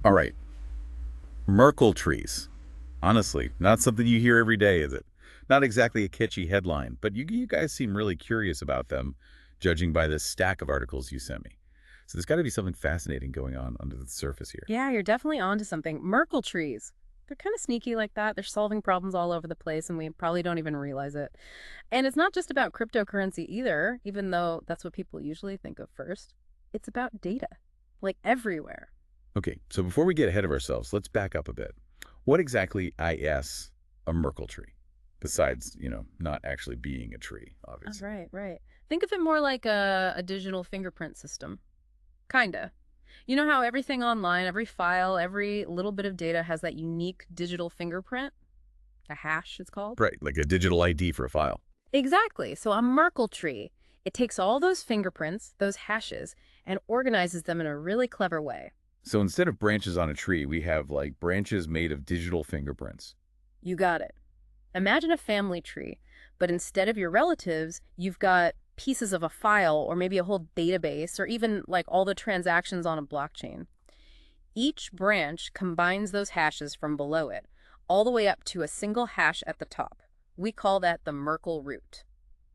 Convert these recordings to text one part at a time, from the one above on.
All right, Merkle trees. Honestly, not something you hear every day, is it? Not exactly a catchy headline, but you guys seem really curious about them, judging by this stack of articles you sent me. So there's got to be something fascinating going on under the surface here. Yeah, you're definitely onto something. Merkle trees. They're kind of sneaky like that. They're solving problems all over the place, and we probably don't even realize it. And it's not just about cryptocurrency either, even though that's what people usually think of first. It's about data, like everywhere. Okay, so before we get ahead of ourselves, let's back up a bit. What exactly is a Merkle tree? Besides, not actually being a tree, Oh, obviously. right. Think of it more like a digital fingerprint system. Kinda. You know how everything online, every file, every little bit of data has that unique digital fingerprint? A hash, it's called? Right, like a digital ID for a file. Exactly. So a Merkle tree, it takes all those fingerprints, those hashes, and organizes them in a really clever way. So instead of branches on a tree, we have like branches made of digital fingerprints. You got it. Imagine a family tree, but instead of your relatives, you've got pieces of a file or maybe a whole database or even like all the transactions on a blockchain. Each branch combines those hashes from below it, all the way up to a single hash at the top. We call that the Merkle root.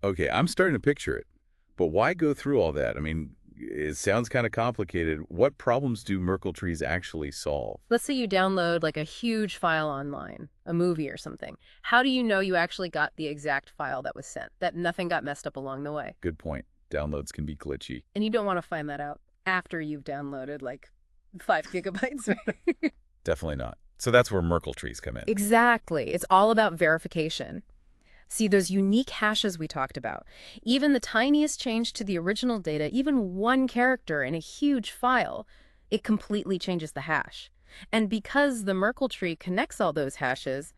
Okay, I'm starting to picture it. But why go through all that? I mean, it sounds kind of complicated. What problems do Merkle trees actually solve? Let's say you download like a huge file online, a movie or something. How do you know you actually got the exact file that was sent, that nothing got messed up along the way? Good point. Downloads can be glitchy. And you don't want to find that out after you've downloaded like 5 gigabytes, right? Definitely not. So that's where Merkle trees come in. Exactly. It's all about verification. See, those unique hashes we talked about, even the tiniest change to the original data, even one character in a huge file, it completely changes the hash. And because the Merkle tree connects all those hashes,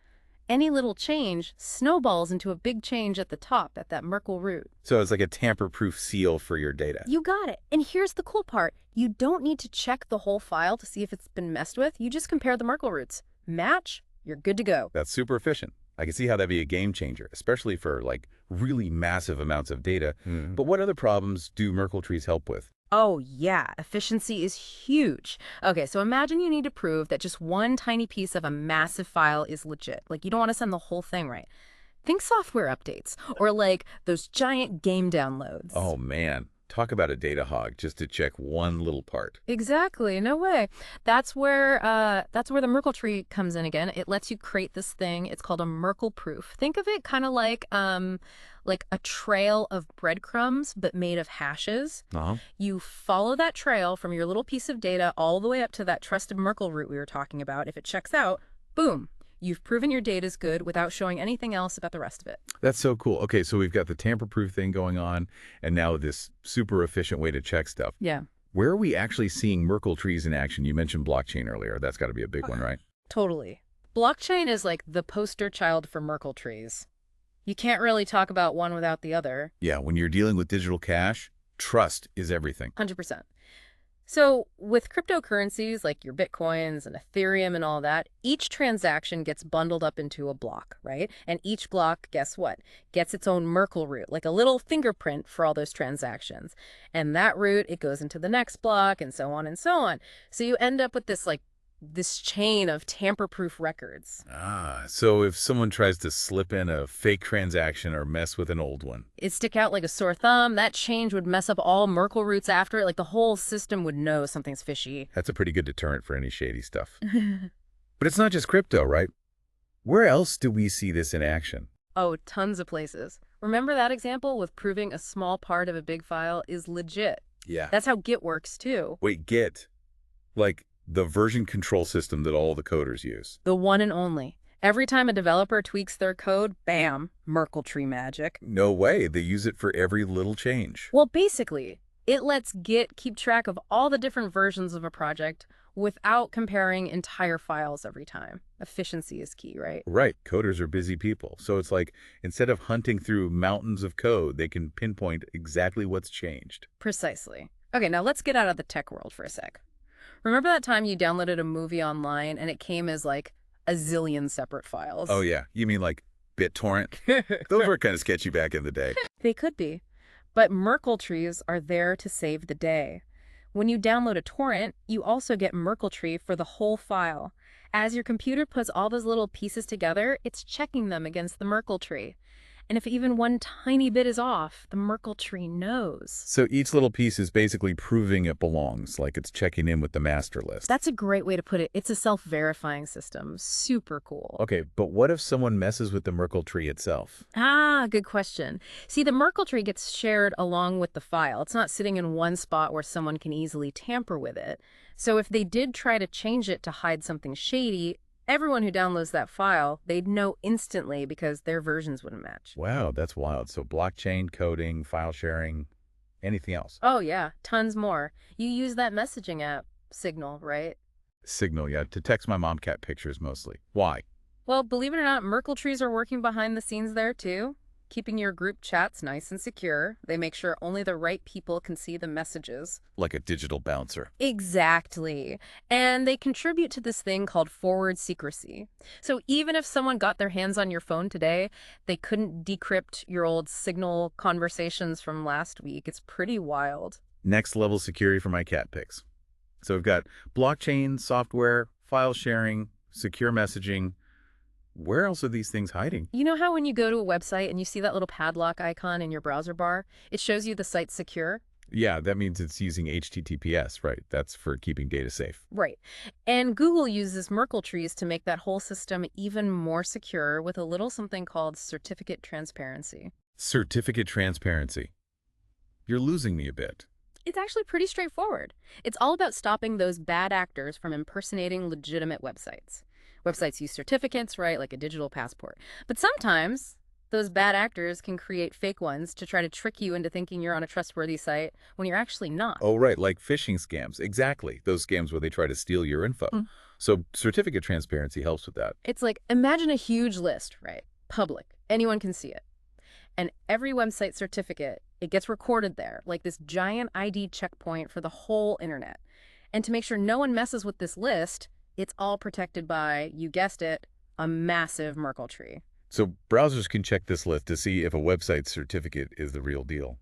any little change snowballs into a big change at the top, at that Merkle root. So it's like a tamper-proof seal for your data. You got it. And here's the cool part. You don't need to check the whole file to see if it's been messed with. You just compare the Merkle roots. Match, you're good to go. That's super efficient. I can see how that'd be a game changer, especially for like really massive amounts of data. But what other problems do Merkle trees help with? Oh, yeah, efficiency is huge. Okay, so imagine you need to prove that just one tiny piece of a massive file is legit. Like, you don't want to send the whole thing, right? Think software updates or like those giant game downloads. Oh man, talk about a data hog just to check one little part. Exactly. No way. That's where the Merkle tree comes in again. It lets you create this thing. It's called a Merkle proof. Think of it kind of like a trail of breadcrumbs but made of hashes. Uh-huh. You follow that trail from your little piece of data all the way up to that trusted Merkle root we were talking about. If it checks out, boom, you've proven your data's good without showing anything else about the rest of it. That's so cool. Okay, so we've got the tamper-proof thing going on, and now this super efficient way to check stuff. Yeah, Where are we actually seeing Merkle trees in action? You mentioned blockchain earlier. That's got to be a big one, right? totally. Blockchain is like the poster child for Merkle trees. You can't really talk about one without the other. Yeah, when you're dealing with digital cash, trust is everything. 100%. So with cryptocurrencies like your Bitcoins and Ethereum and all that, each transaction gets bundled up into a block, right? And each block, guess what? Gets its own Merkle root, like a little fingerprint for all those transactions. And that root, it goes into the next block and so on and so on. So you end up with this chain of tamper-proof records. Ah, so if someone tries to slip in a fake transaction or mess with an old one. It'd stick out like a sore thumb. That change would mess up all Merkle roots after it. Like the whole system would know something's fishy. That's a pretty good deterrent for any shady stuff. But it's not just crypto, right? Where else do we see this in action? Oh, tons of places. Remember that example with proving a small part of a big file is legit? Yeah. That's how Git works too. Wait, Git. Like the version control system that all the coders use. The one and only. Every time a developer tweaks their code, bam, Merkle tree magic. No way. They use it for every little change. Well, basically, it lets Git keep track of all the different versions of a project without comparing entire files every time. Efficiency is key, right? Right. Coders are busy people. So it's like instead of hunting through mountains of code, they can pinpoint exactly what's changed. Precisely. Okay, now let's get out of the tech world for a sec. Remember that time you downloaded a movie online and it came as like a zillion separate files? Oh, yeah. You mean like BitTorrent? Those were kind of sketchy back in the day. They could be. But Merkle trees are there to save the day. When you download a torrent, you also get Merkle tree for the whole file. As your computer puts all those little pieces together, it's checking them against the Merkle tree. And if even one tiny bit is off, the Merkle tree knows. So each little piece is basically proving it belongs, like it's checking in with the master list. That's a great way to put it. It's a self-verifying system. Super cool. Okay, but what if someone messes with the Merkle tree itself? Ah, good question. See, the Merkle tree gets shared along with the file. It's not sitting in one spot where someone can easily tamper with it. So if they did try to change it to hide something shady, everyone who downloads that file, they'd know instantly because their versions wouldn't match. Wow, that's wild. So blockchain, coding, file sharing, anything else? Oh, yeah, tons more. You use that messaging app, Signal, right? Signal, yeah, to text my mom cat pictures mostly. Why? Well, believe it or not, Merkle trees are working behind the scenes there too, keeping your group chats nice and secure. They make sure only the right people can see the messages. Like a digital bouncer. Exactly. And they contribute to this thing called forward secrecy. So even if someone got their hands on your phone today, they couldn't decrypt your old Signal conversations from last week. It's pretty wild. Next level security for my cat pics. So we've got blockchain, software, file sharing, secure messaging. Where else are these things hiding? You know how when you go to a website and you see that little padlock icon in your browser bar, it shows you the site's secure? Yeah, that means it's using HTTPS, right? That's for keeping data safe. Right. And Google uses Merkle trees to make that whole system even more secure with a little something called certificate transparency. Certificate transparency. You're losing me a bit. It's actually pretty straightforward. It's all about stopping those bad actors from impersonating legitimate websites. Websites use certificates, right, like a digital passport. But sometimes those bad actors can create fake ones to try to trick you into thinking you're on a trustworthy site when you're actually not. Oh, right, like phishing scams. Exactly. Those scams where they try to steal your info. Mm. So certificate transparency helps with that. It's like, imagine a huge list, right? Public. Anyone can see it. And every website certificate, it gets recorded there, like this giant ID checkpoint for the whole internet. And to make sure no one messes with this list, it's all protected by, you guessed it, a massive Merkle tree. So browsers can check this list to see if a website certificate is the real deal.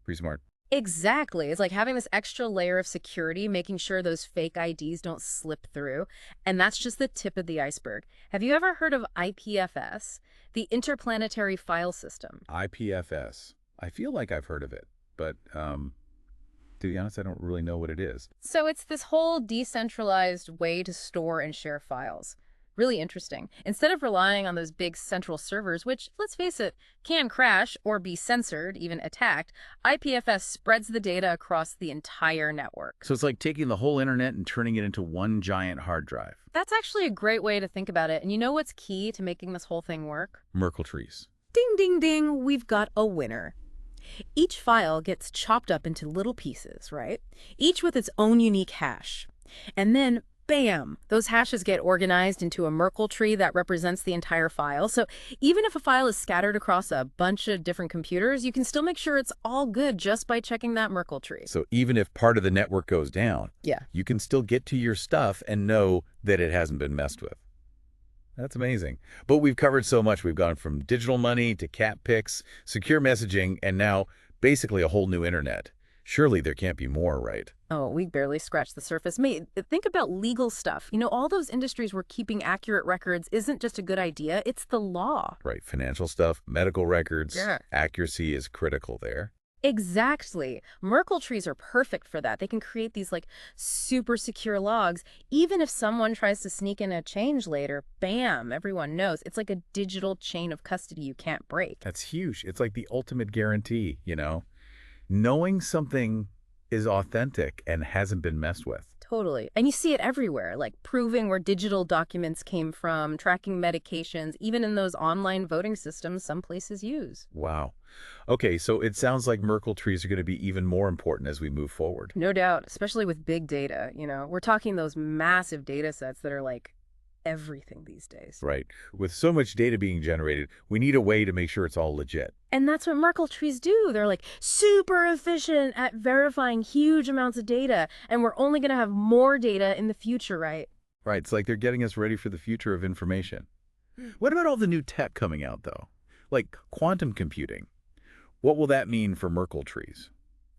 Pretty smart. Exactly. It's like having this extra layer of security, making sure those fake IDs don't slip through. And that's just the tip of the iceberg. Have you ever heard of IPFS, the Interplanetary File System? IPFS. I feel like I've heard of it, but to be honest, I don't really know what it is. So it's this whole decentralized way to store and share files. Really interesting. Instead of relying on those big central servers, which, let's face it, can crash or be censored, even attacked, IPFS spreads the data across the entire network. So it's like taking the whole internet and turning it into one giant hard drive. That's actually a great way to think about it. And you know what's key to making this whole thing work? Merkle trees. Ding, ding, ding, we've got a winner. Each file gets chopped up into little pieces, right? Each with its own unique hash. And then bam, those hashes get organized into a Merkle tree that represents the entire file. So even if a file is scattered across a bunch of different computers, you can still make sure it's all good just by checking that Merkle tree. So even if part of the network goes down, Yeah. you can still get to your stuff and know that it hasn't been messed with. That's amazing. But we've covered so much. We've gone from digital money to cat pics, secure messaging, and now basically a whole new internet. Surely there can't be more, right? Oh, we barely scratched the surface. Mate, think about legal stuff. You know, all those industries where keeping accurate records isn't just a good idea, it's the law. Right. Financial stuff, medical records, Yeah. accuracy is critical there. Exactly. Merkle trees are perfect for that. They can create these like super secure logs. Even if someone tries to sneak in a change later, bam, everyone knows. It's like a digital chain of custody you can't break. That's huge. It's like the ultimate guarantee, you know? Knowing something is authentic and hasn't been messed with. Totally. And you see it everywhere, like proving where digital documents came from, tracking medications, even in those online voting systems some places use. Wow. Okay, so it sounds like Merkle trees are going to be even more important as we move forward. No doubt, especially with big data, you know. We're talking those massive data sets that are like everything these days. Right. With so much data being generated, we need a way to make sure it's all legit. And that's what Merkle trees do. They're like super efficient at verifying huge amounts of data. And we're only going to have more data in the future, right? Right. It's like they're getting us ready for the future of information. What about all the new tech coming out, though? Like quantum computing. What will that mean for Merkle trees?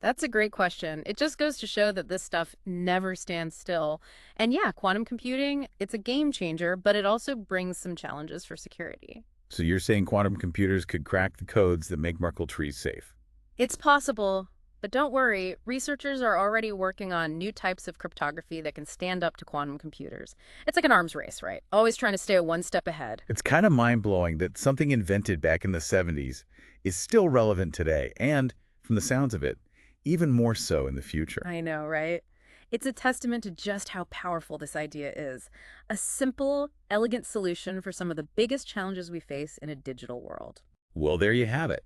That's a great question. It just goes to show that this stuff never stands still. And yeah, quantum computing, it's a game changer, but it also brings some challenges for security. So you're saying quantum computers could crack the codes that make Merkle trees safe? It's possible, but don't worry, researchers are already working on new types of cryptography that can stand up to quantum computers. It's like an arms race, right? Always trying to stay one step ahead. It's kind of mind-blowing that something invented back in the 70s is still relevant today, and, from the sounds of it, even more so in the future. I know, right? It's a testament to just how powerful this idea is. A simple, elegant solution for some of the biggest challenges we face in a digital world. Well, there you have it.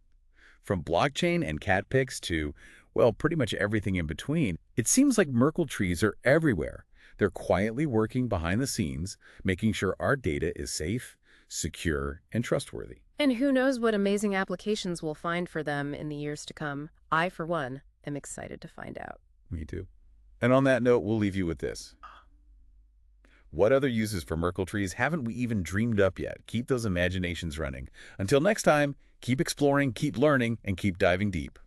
From blockchain and cat pics to, well, pretty much everything in between, it seems like Merkle trees are everywhere. They're quietly working behind the scenes, making sure our data is safe, secure, and trustworthy. And who knows what amazing applications we'll find for them in the years to come. I, for one, am excited to find out. Me too. And on that note, we'll leave you with this. What other uses for Merkle trees haven't we even dreamed up yet? Keep those imaginations running. Until next time, keep exploring, keep learning, and keep diving deep.